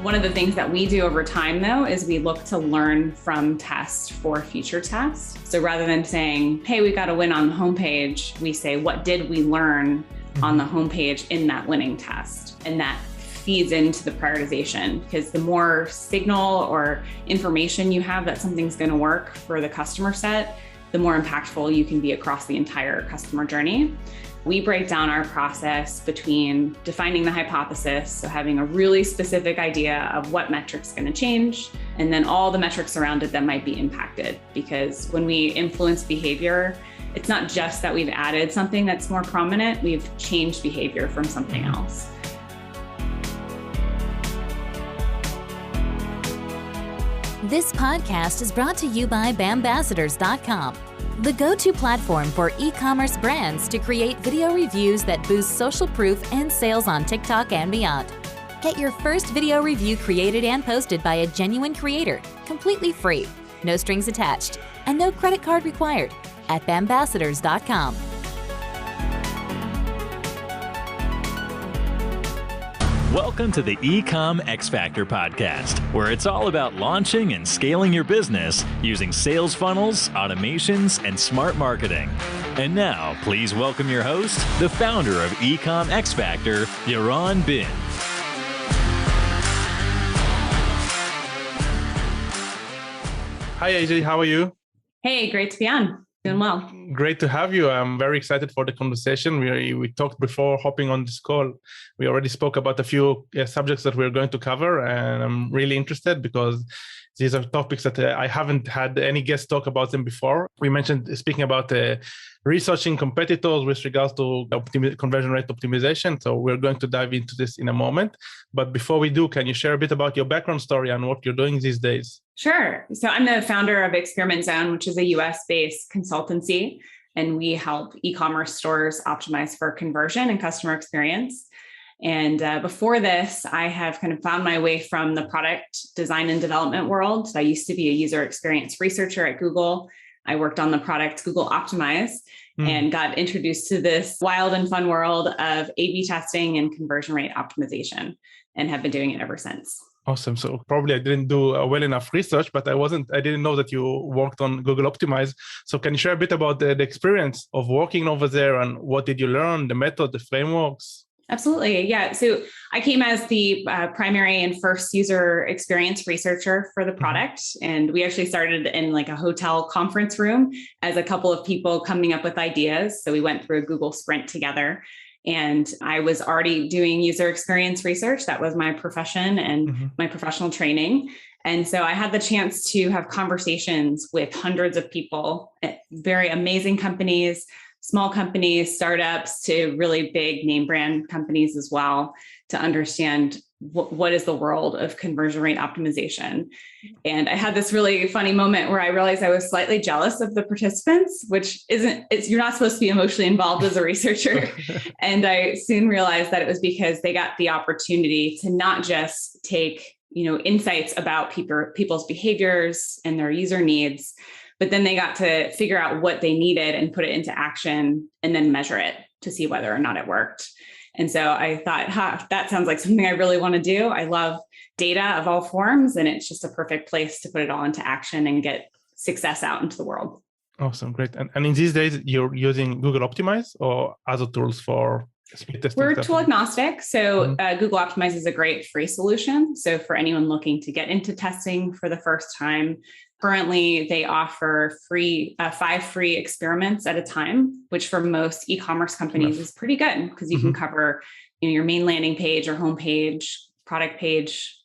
One of the things that we do over time, though, is we look to learn from tests for future tests. So rather than saying, hey, we got a win on the homepage, we say, what did we learn on the homepage in that winning test? And that feeds into the prioritization, because the more signal or information you have that something's going to work for the customer set, the more impactful you can be across the entire customer journey. We break down our process between defining the hypothesis, so having a really specific idea of what metric's going to change, and then all the metrics around it that might be impacted. Because when we influence behavior, it's not just that we've added something that's more prominent, we've changed behavior from something else. This podcast is brought to you by Bambassadors.com, the go-to platform for e-commerce brands to create video reviews that boost social proof and sales on TikTok and beyond. Get your first video review created and posted by a genuine creator, completely free, no strings attached, and no credit card required at Bambassadors.com. Welcome to the EcomXFactor podcast, where it's all about launching and scaling your business using sales funnels, automations, and smart marketing. And now, please welcome your host, the founder of EcomXFactor, Yaron Bin. Hi, AJ. How are you? Hey, great to be on. Doing well. Great to have you. I'm very excited for the conversation. We talked before hopping on this call. We already spoke about a few subjects that we're going to cover, and I'm really interested because these are topics that I haven't had any guests talk about them before. We mentioned speaking about researching competitors with regards to conversion rate optimization. So we're going to dive into this in a moment. But before we do, can you share a bit about your background story and what you're doing these days? Sure. So I'm the founder of Experiment Zone, which is a US-based consultancy, and we help e-commerce stores optimize for conversion and customer experience. And before this, I have kind of found my way from the product design and development world. So I used to be a user experience researcher at Google. I worked on the product Google Optimize and got introduced to this wild and fun world of A/B testing and conversion rate optimization, and have been doing it ever since. Awesome. So probably I didn't do well enough research, but I didn't know that you worked on Google Optimize. So can you share a bit about the experience of working over there, and what did you learn, the method, the frameworks? Absolutely. Yeah. So I came as the primary and first user experience researcher for the product. And we actually started in like a hotel conference room as a couple of people coming up with ideas. So we went through a Google Sprint together. And I was already doing user experience research. That was my profession and my professional training. And so I had the chance to have conversations with hundreds of people at very amazing companies, small companies, startups, to really big name brand companies as well, to understand what is the world of conversion rate optimization. And I had this really funny moment where I realized I was slightly jealous of the participants, which you're not supposed to be emotionally involved as a researcher. And I soon realized that it was because they got the opportunity to not just take, insights about people's behaviors and their user needs, but then they got to figure out what they needed and put it into action and then measure it to see whether or not it worked. And so I thought, that sounds like something I really want to do. I love data of all forms, and it's just a perfect place to put it all into action and get success out into the world. Awesome. Great. And in these days, you're using Google Optimize or other tools for speed testing? We're tool agnostic. So Google Optimize is a great free solution. So for anyone looking to get into testing for the first time, currently they offer 5 free experiments at a time, which for most e-commerce companies is pretty good, because you can cover your main landing page or home page, product page,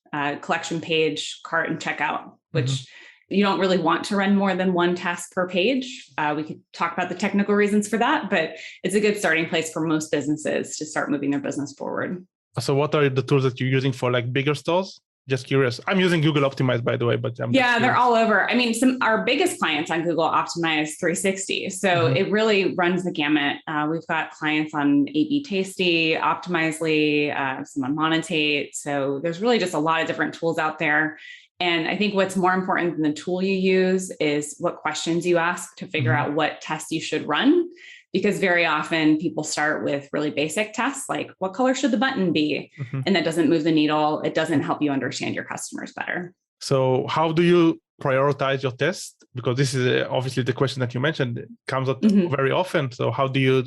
collection page, cart, and checkout, which you don't really want to run more than one test per page. We could talk about the technical reasons for that, but it's a good starting place for most businesses to start moving their business forward. So what are the tools that you're using for like bigger stores? Just curious. I'm using Google Optimize, by the way, but they're all over. I mean, our biggest clients on Google Optimize 360. So it really runs the gamut. We've got clients on A/B Tasty, Optimizely, some on Monetate. So there's really just a lot of different tools out there. And I think what's more important than the tool you use is what questions you ask to figure out what tests you should run. because very often people start with really basic tests, like what color should the button be? And that doesn't move the needle. It doesn't help you understand your customers better. So how do you prioritize your tests? Because this is obviously the question that you mentioned. It comes up very often. So how do you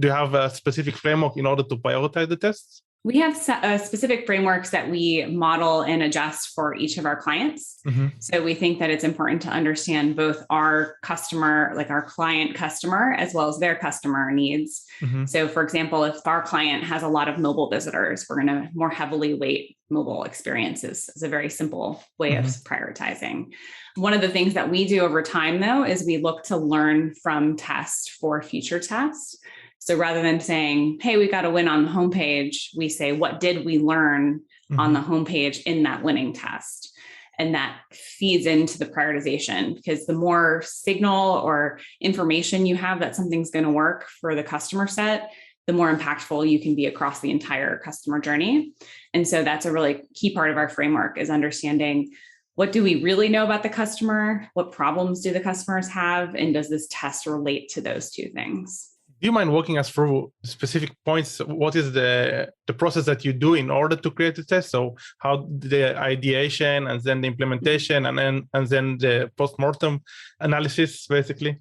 have a specific framework in order to prioritize the tests? We have specific frameworks that we model and adjust for each of our clients. So we think that it's important to understand both our customer, like our client customer, as well as their customer needs. So for example, if our client has a lot of mobile visitors, we're going to more heavily weight mobile experiences as a very simple way of prioritizing. One of the things that we do over time, though, is we look to learn from tests for future tests. So rather than saying, hey, we got a win on the homepage, we say, what did we learn on the homepage in that winning test? And that feeds into the prioritization, because the more signal or information you have that something's going to work for the customer set, the more impactful you can be across the entire customer journey. And so that's a really key part of our framework, is understanding, what do we really know about the customer? What problems do the customers have? And does this test relate to those two things? Do you mind walking us through specific points? What is the process that you do in order to create a test? So how the ideation, and then the implementation, and then the post-mortem analysis, basically?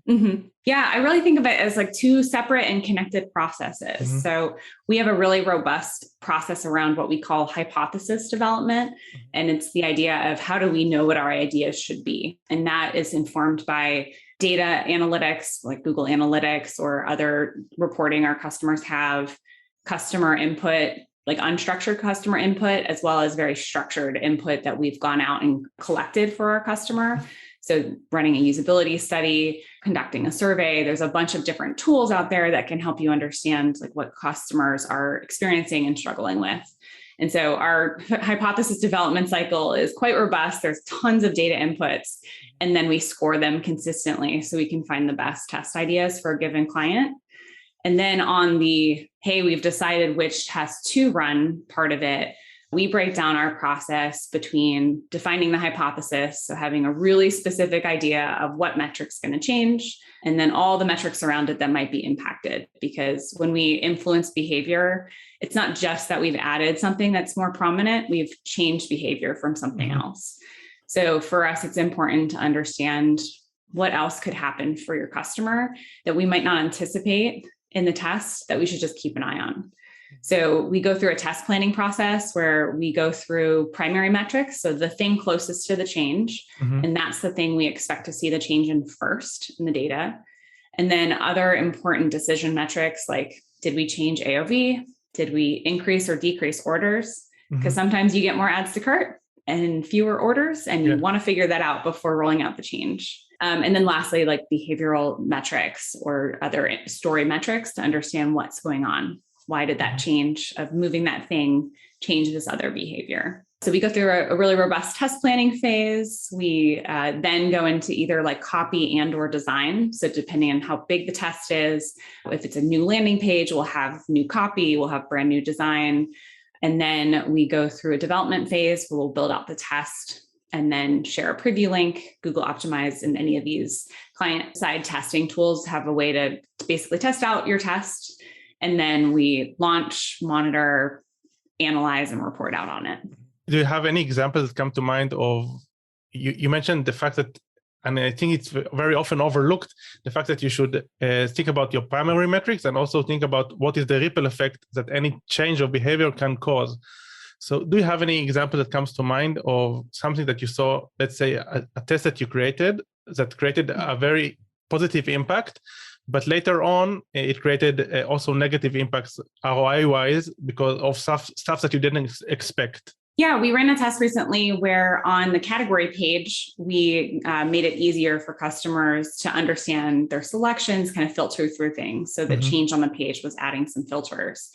Yeah, I really think of it as like two separate and connected processes. So we have a really robust process around what we call hypothesis development. And it's the idea of, how do we know what our ideas should be? And that is informed by data analytics, like Google Analytics or other reporting our customers have, customer input, like unstructured customer input, as well as very structured input that we've gone out and collected for our customer. So running a usability study, conducting a survey, there's a bunch of different tools out there that can help you understand like what customers are experiencing and struggling with. And so our hypothesis development cycle is quite robust. There's tons of data inputs, and then we score them consistently so we can find the best test ideas for a given client. And then on the, hey, we've decided which test to run part of it, we break down our process between defining the hypothesis, so having a really specific idea of what metric's going to change, and then all the metrics around it that might be impacted. Because when we influence behavior, it's not just that we've added something that's more prominent, we've changed behavior from something else. So for us, it's important to understand what else could happen for your customer that we might not anticipate in the test, that we should just keep an eye on. So we go through a test planning process where we go through primary metrics, so the thing closest to the change, and that's the thing we expect to see the change in first in the data. And then other important decision metrics, like, did we change AOV? Did we increase or decrease orders? Because sometimes you get more adds to cart and fewer orders, and you want to figure that out before rolling out the change. And then lastly, like behavioral metrics or other story metrics to understand what's going on. Why did that change of moving that thing change this other behavior? So we go through a really robust test planning phase. We then go into either like copy and or design. So depending on how big the test is, if it's a new landing page, we'll have new copy, we'll have brand new design. And then we go through a development phase where we'll build out the test and then share a preview link. Google Optimize and any of these client-side testing tools have a way to basically test out your test. And then we launch, monitor, analyze, and report out on it. Do you have any examples that come to mind of, you mentioned the fact that, and I think it's very often overlooked, the fact that you should think about your primary metrics and also think about what is the ripple effect that any change of behavior can cause. So do you have any example that comes to mind of something that you saw, let's say a test that you created that created a very positive impact, but later on, it created also negative impacts ROI-wise because of stuff that you didn't expect? Yeah, we ran a test recently where on the category page, we made it easier for customers to understand their selections, kind of filter through things. So the change on the page was adding some filters.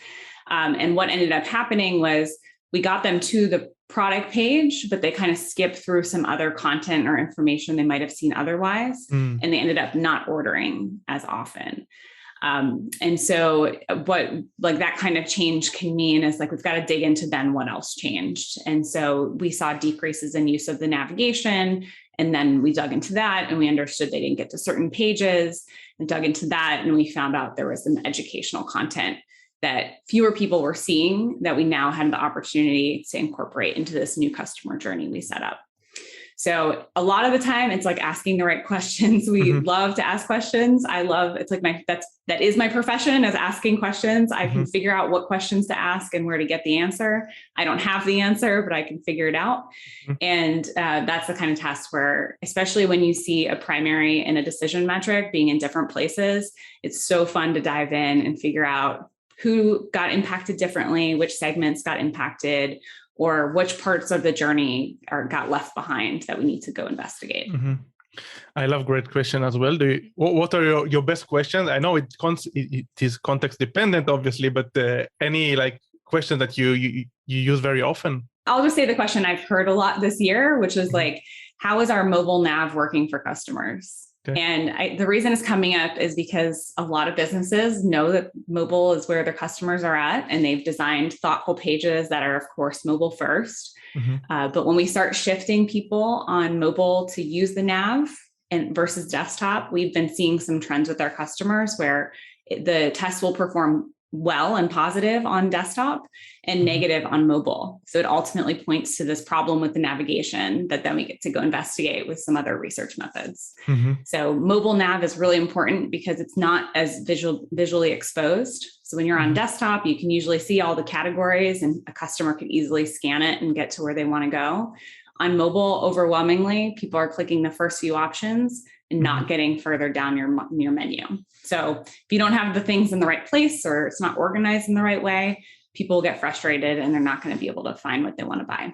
And what ended up happening was we got them to the product page, but they kind of skipped through some other content or information they might have seen otherwise, and they ended up not ordering as often. And so what like that kind of change can mean is like, we've got to dig into then what else changed. And so we saw decreases in use of the navigation, and then we dug into that and we understood they didn't get to certain pages. and dug into that. And we found out there was some educational content that fewer people were seeing that we now had the opportunity to incorporate into this new customer journey we set up. So a lot of the time it's like asking the right questions. We love to ask questions. It's like that is my profession, is asking questions. I can figure out what questions to ask and where to get the answer. I don't have the answer, but I can figure it out. And that's the kind of task where, especially when you see a primary and a decision metric being in different places, it's so fun to dive in and figure out who got impacted differently, which segments got impacted, or which parts of the journey got left behind that we need to go investigate. I love great question as well. What are your best questions? I know it is context dependent, obviously, but any like question that you use very often? I'll just say the question I've heard a lot this year, which is like, how is our mobile nav working for customers? Okay. And the reason it's coming up is because a lot of businesses know that mobile is where their customers are at, and they've designed thoughtful pages that are, of course, mobile first. But when we start shifting people on mobile to use the nav and versus desktop, we've been seeing some trends with our customers where the test will perform well and positive on desktop and negative on mobile. So it ultimately points to this problem with the navigation that then we get to go investigate with some other research methods. So mobile nav is really important because it's not as visually exposed. So when you're on desktop, you can usually see all the categories and a customer can easily scan it and get to where they want to go. On mobile, overwhelmingly, people are clicking the first few options and not getting further down your menu. So if you don't have the things in the right place or it's not organized in the right way, people get frustrated and they're not going to be able to find what they want to buy.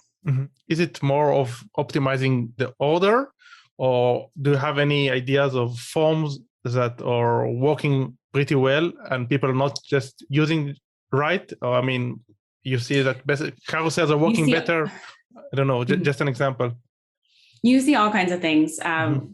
Is it more of optimizing the order, or do you have any ideas of forms that are working pretty well and people are not just using right? Or, I mean, you see that carousels are working better. I don't know, just an example. You see all kinds of things.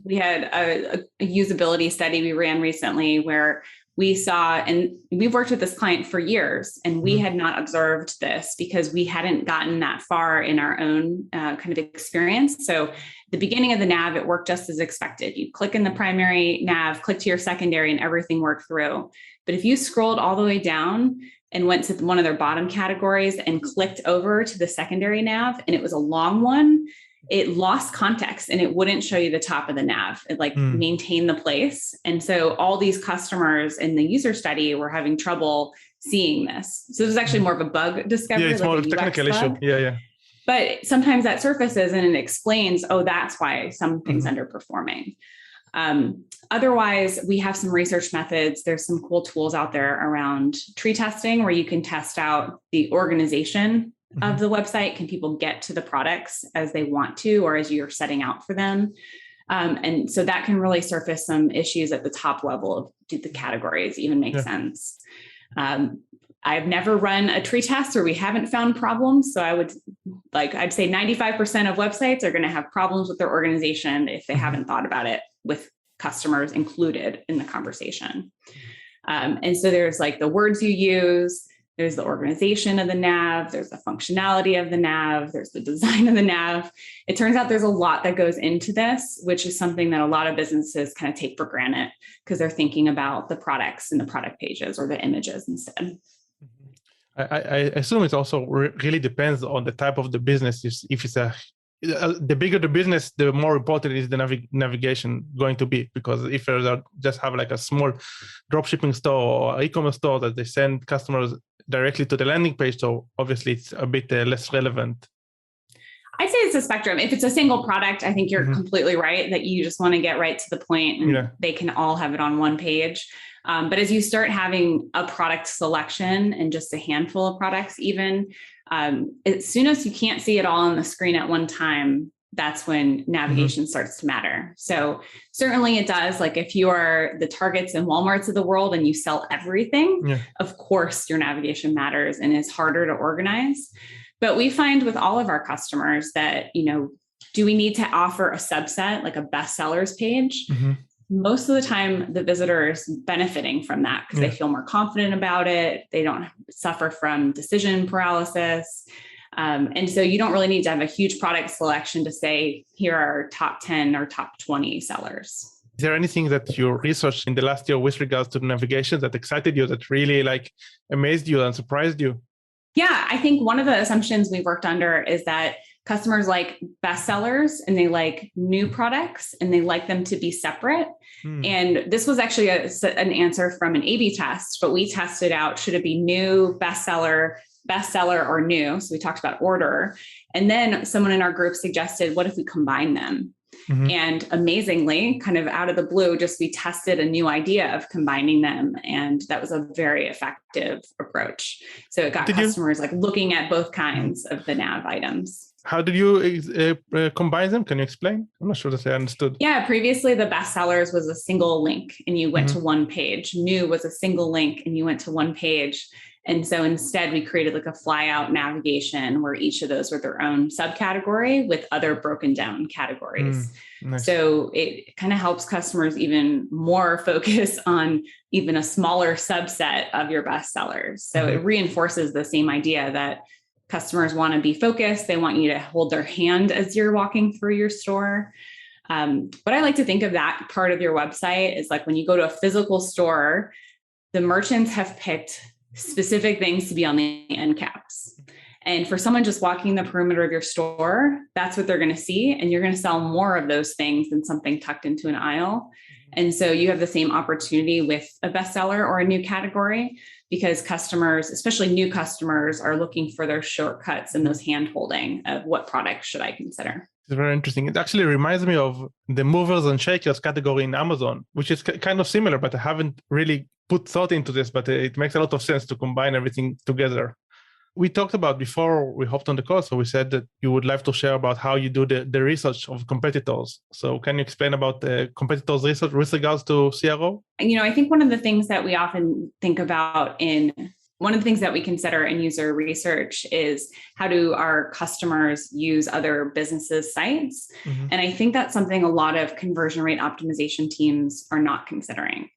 We had a usability study we ran recently where we saw, and we've worked with this client for years, and we had not observed this because we hadn't gotten that far in our own kind of experience. So the beginning of the nav, it worked just as expected. You click in the primary nav, click to your secondary, and everything worked through. But if you scrolled all the way down and went to one of their bottom categories and clicked over to the secondary nav, and it was a long one, it lost context and it wouldn't show you the top of the nav. It maintained the place. And so all these customers in the user study were having trouble seeing this. So it was actually more of a bug discovery. Yeah, it's more of a technical issue. Yeah. But sometimes that surfaces and it explains, that's why something's underperforming. Otherwise, we have some research methods. There's some cool tools out there around tree testing where you can test out the organization of the website. Can people get to the products as they want to, or as you're setting out for them? And so that can really surface some issues at the top level of, do the categories even make sense? I've never run a tree test where we haven't found problems. So I'd say 95% of websites are going to have problems with their organization if they haven't thought about it with customers included in the conversation. And so there's like the words you use, there's the organization of the nav, there's the functionality of the nav, there's the design of the nav. It turns out there's a lot that goes into this, which is something that a lot of businesses kind of take for granted because they're thinking about the products and the product pages or the images instead. I assume it also really depends on the type of the business. If it's the bigger the business, the more important is the navigation going to be, because if you just have like a small dropshipping store or e-commerce store that they send customers directly to the landing page, so obviously it's a bit less relevant. I'd say it's a spectrum. If it's a single product, I think you're completely right that you just want to get right to the point and they can all have it on one page. But as you start having a product selection and just a handful of products, even as soon as you can't see it all on the screen at one time, that's when navigation starts to matter. So certainly it does. Like if you are the Targets and Walmarts of the world and you sell everything, of course your navigation matters and is harder to organize. But we find with all of our customers that, do we need to offer a subset, like a bestsellers page? Most of the time, the visitor is benefiting from that because they feel more confident about it. They don't suffer from decision paralysis. And so you don't really need to have a huge product selection to say, here are top 10 or top 20 sellers. Is there anything that you researched in the last year with regards to navigation that excited you, that really amazed you and surprised you? Yeah, I think one of the assumptions we've worked under is that customers like bestsellers and they like new products and they like them to be separate. And this was actually an answer from an A/B test, but we tested out, should it be new, bestseller, or new? So we talked about order. And then someone in our group suggested, what if we combine them? And amazingly, kind of out of the blue, we tested a new idea of combining them. And that was a very effective approach. So it got customers looking at both kinds of the nav items. How did you combine them? Can you explain? I'm not sure that I understood. Yeah, previously the bestsellers was a single link and you went to one page. New was a single link and you went to one page. And so instead we created a flyout navigation where each of those were their own subcategory with other broken down categories. Nice. So it kind of helps customers even more focus on even a smaller subset of your bestsellers. So it reinforces the same idea that customers want to be focused. They want you to hold their hand as you're walking through your store. But I like to think of that part of your website is when you go to a physical store, the merchants have picked specific things to be on the end caps. And for someone just walking the perimeter of your store, that's what they're going to see. And you're going to sell more of those things than something tucked into an aisle. And so you have the same opportunity with a bestseller or a new category because customers, especially new customers, are looking for their shortcuts and those hand holding of what product should I consider. It's very interesting. It actually reminds me of the movers and shakers category in Amazon, which is kind of similar, but I haven't really put thought into this, but it makes a lot of sense to combine everything together. We talked about before we hopped on the call, so we said that you would like to share about how you do the research of competitors. So can you explain about the competitors' research with regards to CRO? I think one of the things that we often think about one of the things that we consider in user research is how do our customers use other businesses' sites? And I think that's something a lot of conversion rate optimization teams are not considering.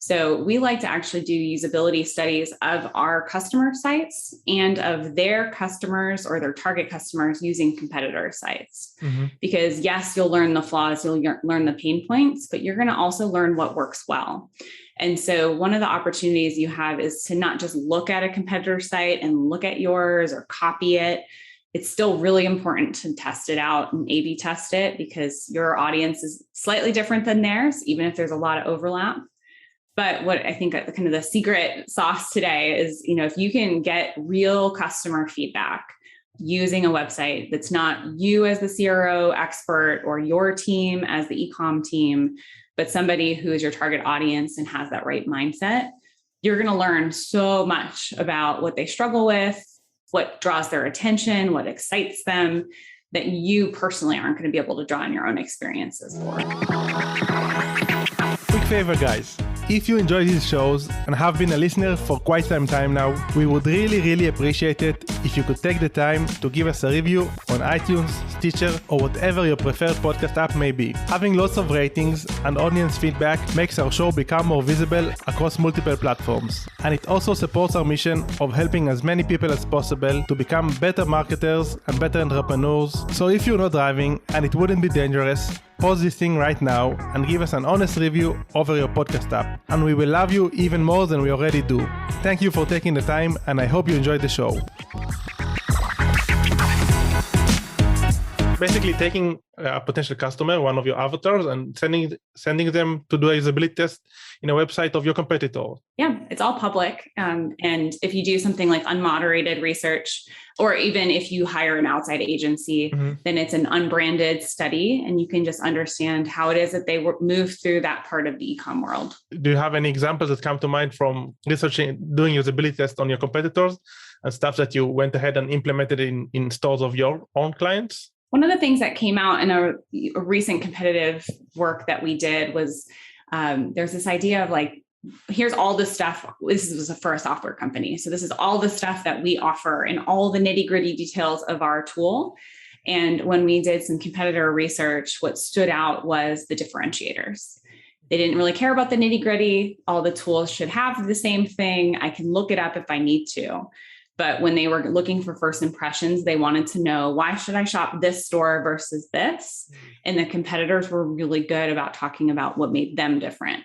So we like to actually do usability studies of our customer sites and of their customers or their target customers using competitor sites. Because yes, you'll learn the flaws, you'll learn the pain points, but you're going to also learn what works well. And so one of the opportunities you have is to not just look at a competitor site and look at yours or copy it. It's still really important to test it out and A/B test it because your audience is slightly different than theirs, even if there's a lot of overlap. But what I think kind of the secret sauce today is, if you can get real customer feedback using a website that's not you as the CRO expert or your team as the e-com team, but somebody who is your target audience and has that right mindset, you're going to learn so much about what they struggle with, what draws their attention, what excites them, that you personally aren't going to be able to draw on your own experiences for. Quick favor, guys. If you enjoy these shows and have been a listener for quite some time now, we would really appreciate it if you could take the time to give us a review on iTunes, Stitcher, or whatever your preferred podcast app may be. Having lots of ratings and audience feedback makes our show become more visible across multiple platforms. And it also supports our mission of helping as many people as possible to become better marketers and better entrepreneurs. So if you're not driving and it wouldn't be dangerous, pause this thing right now and give us an honest review over your podcast app. And we will love you even more than we already do. Thank you for taking the time, and I hope you enjoyed the show. Basically taking a potential customer, one of your avatars, and sending them to do a usability test in a website of your competitor. Yeah, it's all public. And if you do something like unmoderated research, or even if you hire an outside agency, then it's an unbranded study, and you can just understand how it is that they move through that part of the e-com world. Do you have any examples that come to mind from researching, doing usability tests on your competitors and stuff that you went ahead and implemented in stores of your own clients? One of the things that came out in a recent competitive work that we did was there's this idea of here's all the stuff. This was for a software company. So this is all the stuff that we offer and all the nitty-gritty details of our tool. And when we did some competitor research, what stood out was the differentiators. They didn't really care about the nitty-gritty. All the tools should have the same thing. I can look it up if I need to. But when they were looking for first impressions, they wanted to know, why should I shop this store versus this? And the competitors were really good about talking about what made them different.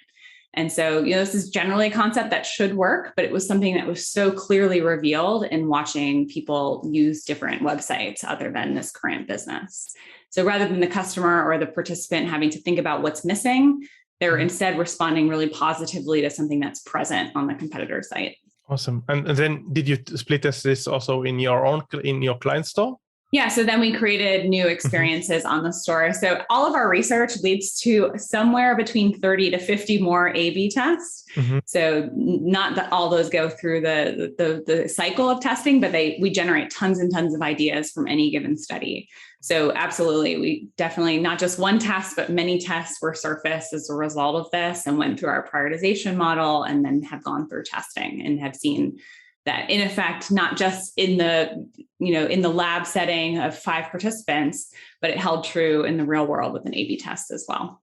And so, this is generally a concept that should work, but it was something that was so clearly revealed in watching people use different websites other than this current business. So rather than the customer or the participant having to think about what's missing, they're instead responding really positively to something that's present on the competitor site. Awesome. And then did you split this also in your client store? Yeah. So then we created new experiences on the store. So all of our research leads to somewhere between 30 to 50 more A/B tests. So not that all those go through the cycle of testing, but we generate tons and tons of ideas from any given study. So absolutely, we definitely, not just one test, but many tests were surfaced as a result of this and went through our prioritization model, and then have gone through testing and have seen that in effect, not just in the lab setting of 5 participants, but it held true in the real world with an A/B test as well.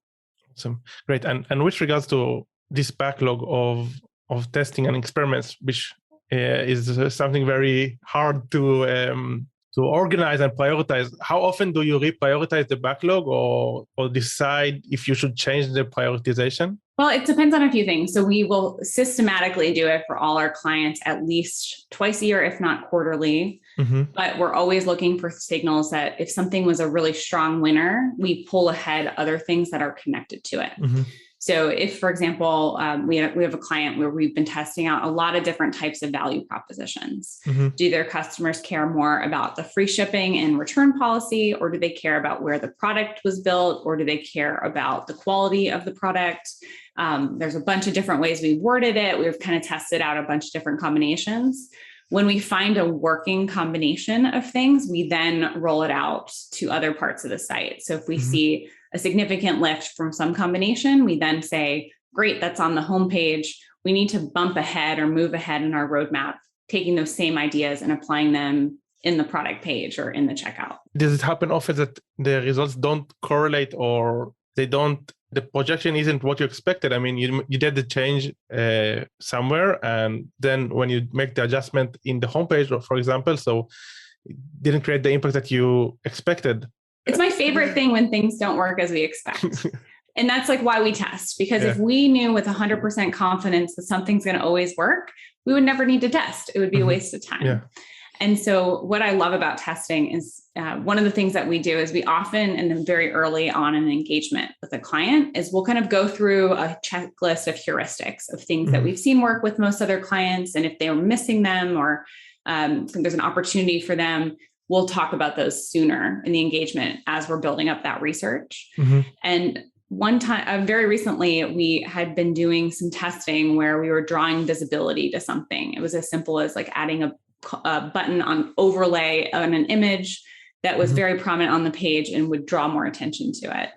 Awesome. Great. And with regards to this backlog of testing and experiments, which is something very hard to organize and prioritize, how often do you reprioritize the backlog or decide if you should change the prioritization? Well, it depends on a few things. So we will systematically do it for all our clients at least twice a year, if not quarterly. But we're always looking for signals that if something was a really strong winner, we pull ahead other things that are connected to it. So if, for example, we have a client where we've been testing out a lot of different types of value propositions. Do their customers care more about the free shipping and return policy, or do they care about where the product was built, or do they care about the quality of the product? There's a bunch of different ways we've worded it. We've kind of tested out a bunch of different combinations. When we find a working combination of things, we then roll it out to other parts of the site. So if we see a significant lift from some combination, we then say, great, that's on the homepage. We need to bump ahead or move ahead in our roadmap, taking those same ideas and applying them in the product page or in the checkout. Does it happen often that the results don't correlate, or the projection isn't what you expected? I mean, you did the change somewhere, and then when you make the adjustment in the homepage, for example, so it didn't create the impact that you expected. It's my favorite thing when things don't work as we expect. And that's like why we test, because if we knew with 100% confidence that something's going to always work, we would never need to test. It would be a waste of time. And so what I love about testing is one of the things that we do is we often, and then very early on in engagement with a client, is we'll kind of go through a checklist of heuristics of things that we've seen work with most other clients. And if they were missing them or there's an opportunity for them, we'll talk about those sooner in the engagement as we're building up that research. And one time, very recently, we had been doing some testing where we were drawing visibility to something. It was as simple as like adding a button on overlay on an image that was very prominent on the page and would draw more attention to it.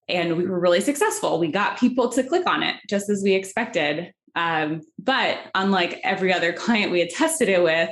And we were really successful. We got people to click on it just as we expected. But unlike every other client we had tested it with,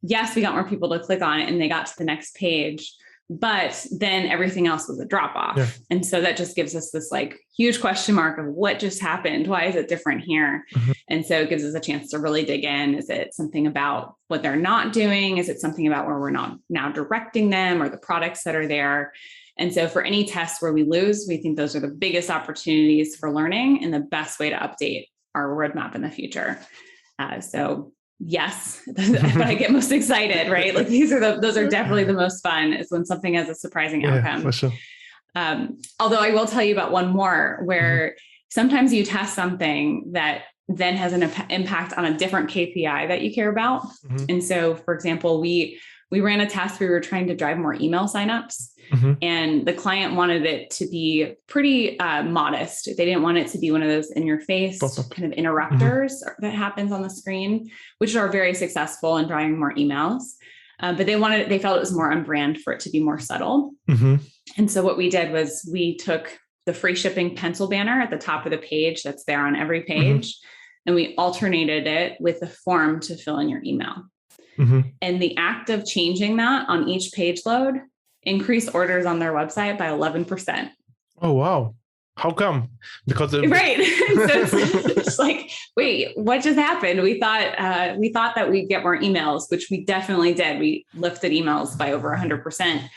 yes, we got more people to click on it and they got to the next page, but then everything else was a drop off. And so that just gives us this like huge question mark of what just happened? Why is it different here? And so it gives us a chance to really dig in. Is it something about what they're not doing? Is it something about where we're not now directing them or the products that are there? And so for any tests where we lose, we think those are the biggest opportunities for learning and the best way to update our roadmap in the future. So yes, but I get most excited, right? Like those are definitely the most fun, is when something has a surprising outcome. For sure. Although I will tell you about one more where sometimes you test something that then has an impact on a different KPI that you care about. And so, for example, we ran a test. We were trying to drive more email signups, and the client wanted it to be pretty modest. They didn't want it to be one of those in your face kind of interrupters that happens on the screen, which are very successful in driving more emails. But they felt it was more on brand for it to be more subtle. And so what we did was we took the free shipping pencil banner at the top of the page that's there on every page, and we alternated it with a form to fill in your email. And the act of changing that on each page load increased orders on their website by 11%. Oh, wow. how come? Because right. So it's like, wait, what just happened? We thought that we'd get more emails, which we definitely did. We lifted emails by over 100%.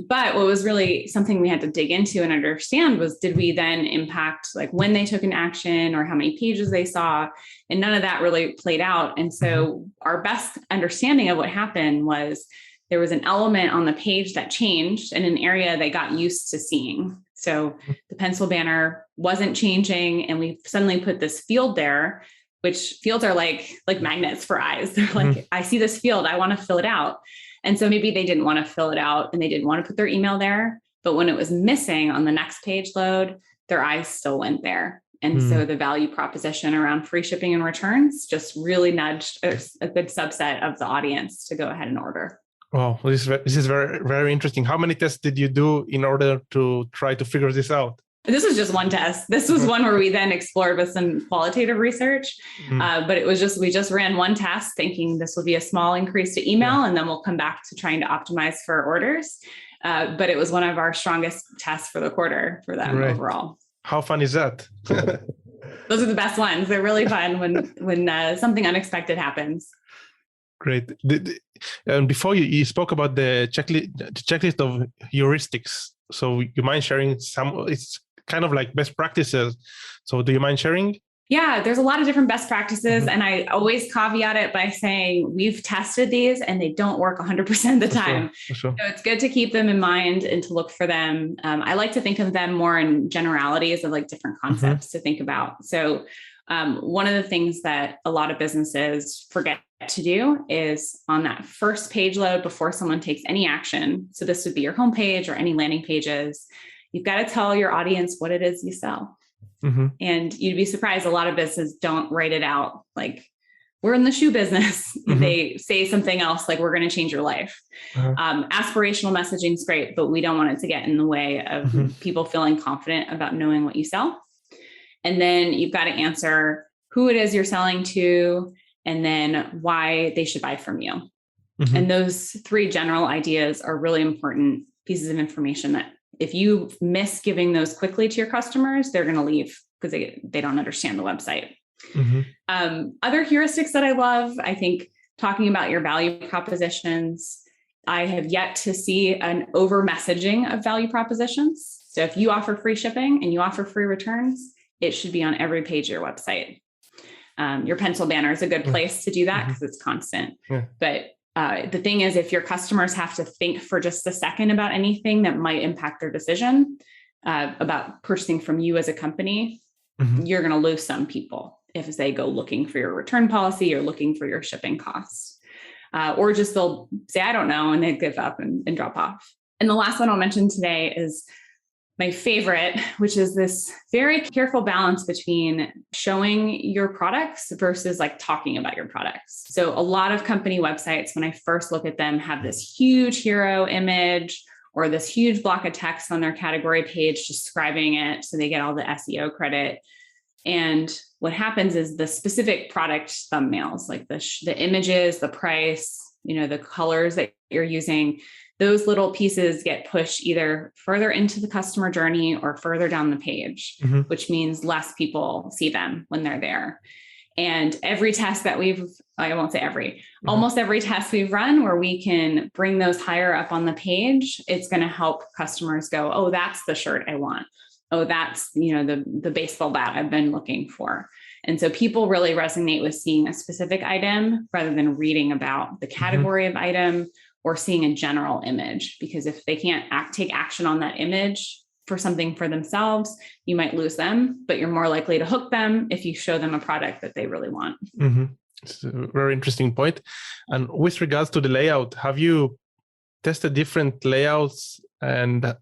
But what was really something we had to dig into and understand was, did we then impact like when they took an action or how many pages they saw? And none of that really played out. And so our best understanding of what happened was there was an element on the page that changed in an area they got used to seeing. So the pencil banner wasn't changing, and we suddenly put this field there, which fields are like magnets for eyes. They're like, I see this field, I want to fill it out. And so maybe they didn't want to fill it out and they didn't want to put their email there. But when it was missing on the next page load, their eyes still went there. And so the value proposition around free shipping and returns just really nudged a good subset of the audience to go ahead and order. Oh, this is very, very interesting. How many tests did you do in order to try to figure this out? This was just one test. This was one where we then explored with some qualitative research. But it was we just ran one test thinking this will be a small increase to email, and then we'll come back to trying to optimize for orders. But it was one of our strongest tests for the quarter for them overall. How fun is that? Those are the best ones. They're really fun when something unexpected happens. Great. And before you spoke about the checklist of heuristics. So you mind sharing some? It's kind of like best practices. So do you mind sharing? Yeah, there's a lot of different best practices. And I always caveat it by saying we've tested these and they don't work 100% of the time. For sure. So it's good to keep them in mind and to look for them. I like to think of them more in generalities of like different concepts to think about. So one of the things that a lot of businesses forget to do is on that first page load before someone takes any action. So this would be your homepage or any landing pages. You've got to tell your audience what it is you sell. And you'd be surprised. A lot of businesses don't write it out. Like, we're in the shoe business. They say something else like, we're going to change your life. Aspirational messaging is great, but we don't want it to get in the way of people feeling confident about knowing what you sell. And then you've got to answer who it is you're selling to, and then why they should buy from you. And those three general ideas are really important pieces of information that if you miss giving those quickly to your customers, they're going to leave because they don't understand the website. Other heuristics that I love, I think talking about your value propositions, I have yet to see an over messaging of value propositions. So if you offer free shipping and you offer free returns, it should be on every page of your website. Your pencil banner is a good place to do that because it's constant. But the thing is, if your customers have to think for just a second about anything that might impact their decision about purchasing from you as a company, you're going to lose some people if they go looking for your return policy or looking for your shipping costs. Or just they'll say, I don't know, and they give up and drop off. And the last one I'll mention today is my favorite, which is this very careful balance between showing your products versus like talking about your products. So a lot of company websites, when I first look at them, have this huge hero image or this huge block of text on their category page describing it, so they get all the SEO credit. And what happens is the specific product thumbnails, like the images, the price, the colors that you're using, those little pieces get pushed either further into the customer journey or further down the page, which means less people see them when they're there. And every test that I won't say every, almost every test we've run where we can bring those higher up on the page, it's going to help customers go, oh, that's the shirt I want. Oh, that's, the baseball bat I've been looking for. And so people really resonate with seeing a specific item rather than reading about the category of item or seeing a general image, because if they can't take action on that image for something for themselves, you might lose them, but you're more likely to hook them if you show them a product that they really want. It's a very interesting point. And with regards to the layout, have you tested different layouts, and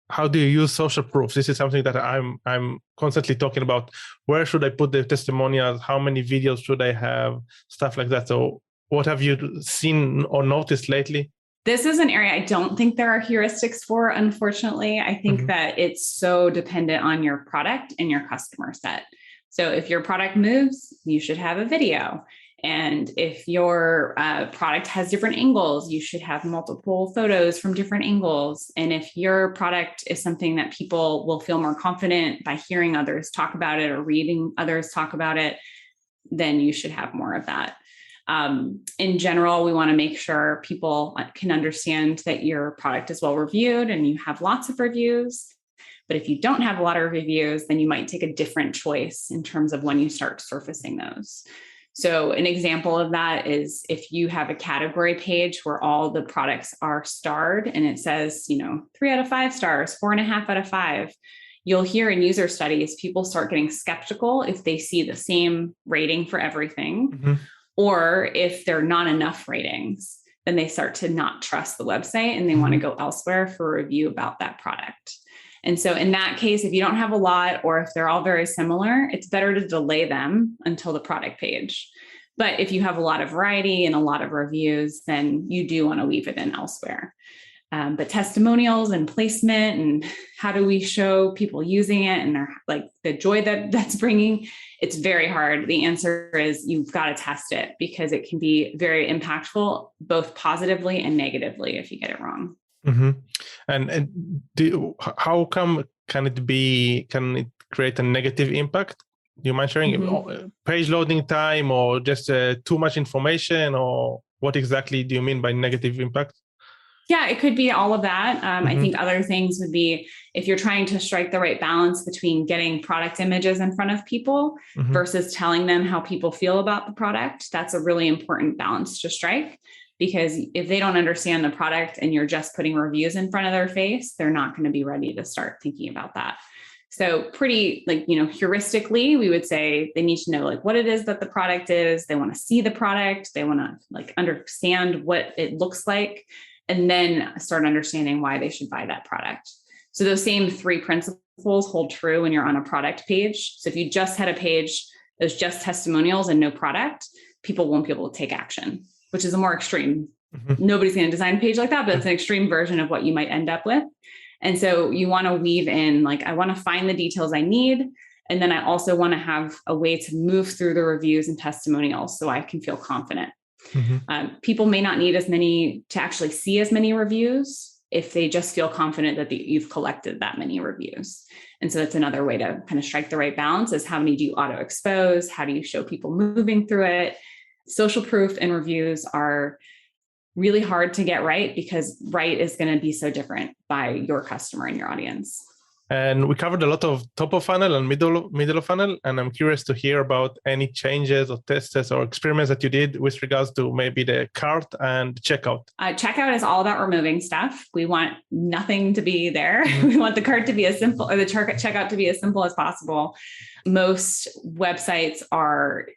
how do you use social proof? This is something that I'm constantly talking about. Where should I put the testimonials? How many videos should I have? Stuff like that. So what have you seen or noticed lately? This is an area I don't think there are heuristics for, unfortunately. I think that it's so dependent on your product and your customer set. So if your product moves, you should have a video. And if your product has different angles, you should have multiple photos from different angles. And if your product is something that people will feel more confident by hearing others talk about it or reading others talk about it, then you should have more of that. In general, we want to make sure people can understand that your product is well reviewed and you have lots of reviews. But if you don't have a lot of reviews, then you might take a different choice in terms of when you start surfacing those. So an example of that is if you have a category page where all the products are starred and it says, 3 out of 5 stars, 4.5 out of 5, you'll hear in user studies, people start getting skeptical if they see the same rating for everything, or if there are not enough ratings, then they start to not trust the website and they want to go elsewhere for a review about that product. And so in that case, if you don't have a lot, or if they're all very similar, it's better to delay them until the product page. But if you have a lot of variety and a lot of reviews, then you do want to weave it in elsewhere. But testimonials and placement and how do we show people using it and the joy that's bringing, it's very hard. The answer is you've got to test it because it can be very impactful, both positively and negatively if you get it wrong. Mm-hmm. And how come can it create a negative impact? Do you mind sharing page loading time or just too much information, or what exactly do you mean by negative impact? Yeah, it could be all of that. I think other things would be if you're trying to strike the right balance between getting product images in front of people versus telling them how people feel about the product. That's a really important balance to strike, because if they don't understand the product and you're just putting reviews in front of their face, they're not going to be ready to start thinking about that. So pretty heuristically, we would say they need to know what it is that the product is. They want to see the product. They want to understand what it looks like, and then start understanding why they should buy that product. So those same 3 principles hold true when you're on a product page. So if you just had a page that's just testimonials and no product, people won't be able to take action, which is a more extreme. Nobody's going to design a page like that, but it's an extreme version of what you might end up with. And so you want to weave in, I want to find the details I need. And then I also want to have a way to move through the reviews and testimonials so I can feel confident. People may not need to actually see as many reviews if they just feel confident that you've collected that many reviews. And so that's another way to kind of strike the right balance, is how many do you auto expose? How do you show people moving through it? Social proof and reviews are really hard to get right, because right is going to be so different by your customer and your audience. And we covered a lot of top of funnel and middle of funnel. And I'm curious to hear about any changes or tests or experiments that you did with regards to maybe the cart and checkout. Checkout is all about removing stuff. We want nothing to be there. We want the cart to be the checkout to be as simple as possible. Most websites are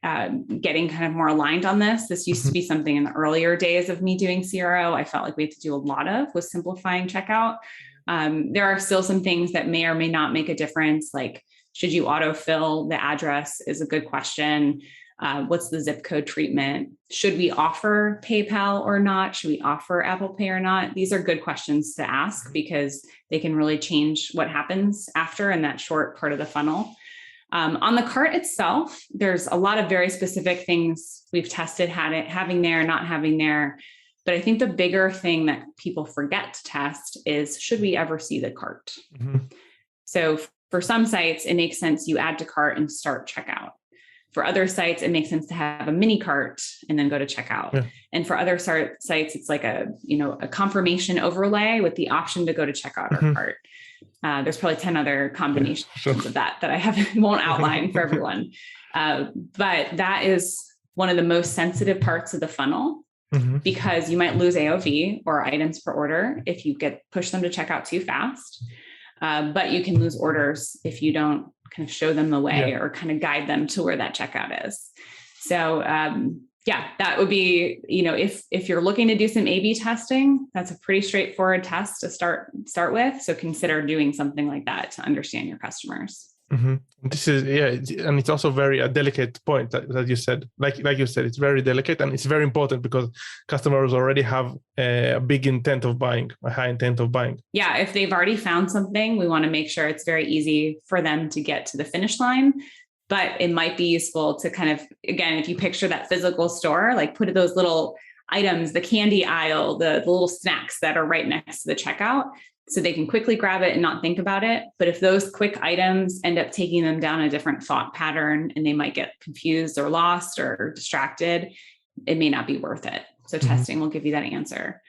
getting kind of more aligned on this. This used to be something in the earlier days of me doing CRO. I felt like we had to do a lot of was simplifying checkout. There are still some things that may or may not make a difference. Like, should you autofill the address is a good question. What's the zip code treatment? Should we offer PayPal or not? Should we offer Apple Pay or not? These are good questions to ask, because they can really change what happens after in that short part of the funnel. On the cart itself, there's a lot of very specific things we've tested having there, not having there. But I think the bigger thing that people forget to test is, should we ever see the cart? So for some sites, it makes sense you add to cart and start checkout. For other sites, it makes sense to have a mini cart and then go to checkout. Yeah. And for other sites, it's like a confirmation overlay with the option to go to checkout or cart. There's probably 10 other combinations of that I won't outline for everyone. But that is one of the most sensitive parts of the funnel, because you might lose AOV or items per order if you push them to checkout too fast. But you can lose orders if you don't kind of show them the way or kind of guide them to where that checkout is. So that would be, if you're looking to do some A/B testing, that's a pretty straightforward test to start with. So consider doing something like that to understand your customers. This is and it's also a delicate point that you said. Like you said, it's very delicate, and it's very important because customers already have a big intent of buying, a high intent of buying. Yeah, if they've already found something, we want to make sure it's very easy for them to get to the finish line. but it might be useful to kind of, again, if you picture that physical store, like put those little items, the candy aisle, the little snacks that are right next to the checkout, so they can quickly grab it and not think about it. But if those quick items end up taking them down a different thought pattern and they might get confused or lost or distracted, it may not be worth it. So testing will give you that answer.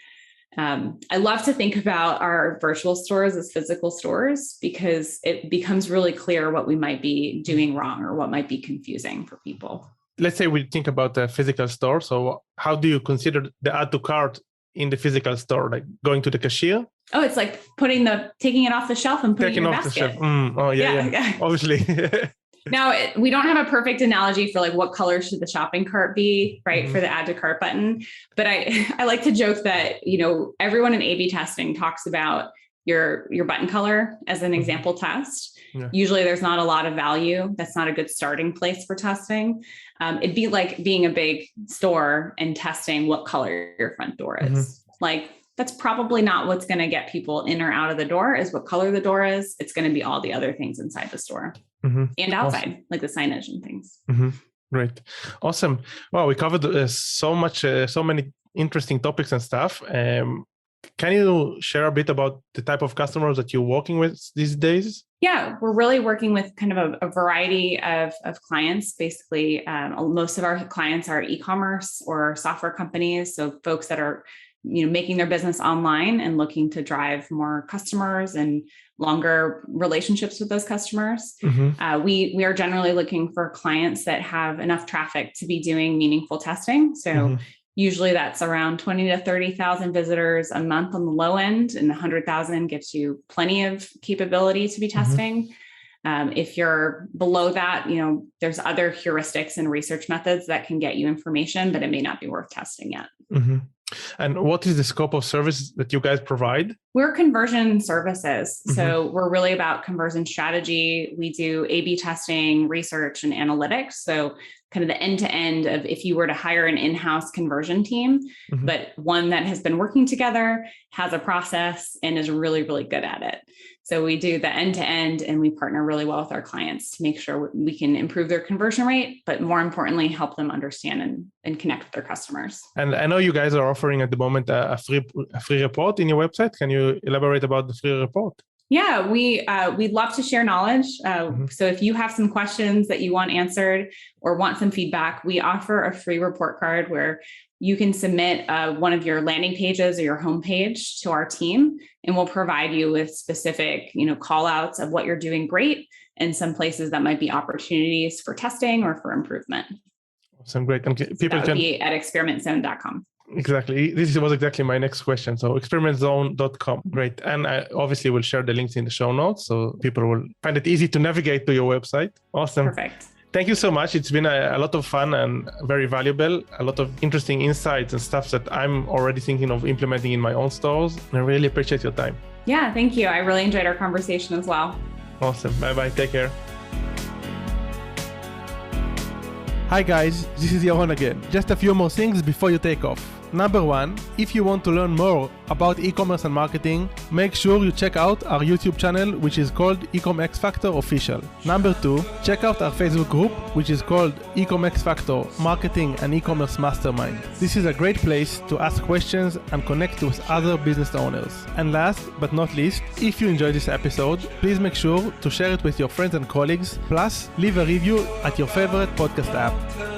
I love to think about our virtual stores as physical stores because it becomes really clear what we might be doing wrong or what might be confusing for people. Let's say we think about the physical store. So how do you consider the add to cart in the physical store, like going to the cashier? Oh, it's like taking it off the shelf and putting it in your basket. Oh, yeah. Obviously. Now, we don't have a perfect analogy for like what color should the shopping cart be, right? For the add to cart button. But I like to joke that, everyone in A/B testing talks about your button color as an example test. Yeah. Usually there's not a lot of value. That's not a good starting place for testing. It'd be like being a big store and testing what color your front door is. Like, that's probably not what's going to get people in or out of the door is what color the door is. It's going to be all the other things inside the store and outside, awesome. Like the signage and things. Great. Awesome. Wow. We covered so many interesting topics and stuff. Can you share a bit about the type of customers that you're working with these days? Yeah, we're really working with kind of a variety of clients. Basically, most of our clients are e-commerce or software companies. So folks that are making their business online and looking to drive more customers and longer relationships with those customers. We are generally looking for clients that have enough traffic to be doing meaningful testing. So usually that's around 20 to 30,000 visitors a month on the low end, and 100,000 gives you plenty of capability to be testing. If you're below that, there's other heuristics and research methods that can get you information, but it may not be worth testing yet. And what is the scope of service that you guys provide? We're conversion services. So we're really about conversion strategy. We do A/B testing, research, and analytics. So kind of the end-to-end of if you were to hire an in-house conversion team, but one that has been working together, has a process, and is really, really good at it. So we do the end-to-end, and we partner really well with our clients to make sure we can improve their conversion rate, but more importantly, help them understand and connect with their customers. And I know you guys are offering at the moment a free report in your website. Can you elaborate about the free report? Yeah, we'd love to share knowledge. So if you have some questions that you want answered or want some feedback, we offer a free report card where you can submit one of your landing pages or your homepage to our team, and we'll provide you with specific, call outs of what you're doing great and some places that might be opportunities for testing or for improvement. Awesome, great. And people can be at experimentzone.com. Exactly. This was exactly my next question. So experimentzone.com. Great. And I obviously will share the links in the show notes so people will find it easy to navigate to your website. Awesome. Perfect. Thank you so much. It's been a lot of fun and very valuable, a lot of interesting insights and stuff that I'm already thinking of implementing in my own stores. And I really appreciate your time. Yeah, thank you. I really enjoyed our conversation as well. Awesome. Bye-bye. Take care. Hi guys, this is Yaron again. Just a few more things before you take off. Number one, if you want to learn more about e-commerce and marketing, make sure you check out our YouTube channel, which is called EcomXFactor Official. Number two, check out our Facebook group, which is called EcomXFactor Marketing and E-commerce Mastermind. This is a great place to ask questions and connect with other business owners. And last but not least, if you enjoyed this episode, please make sure to share it with your friends and colleagues, plus leave a review at your favorite podcast app.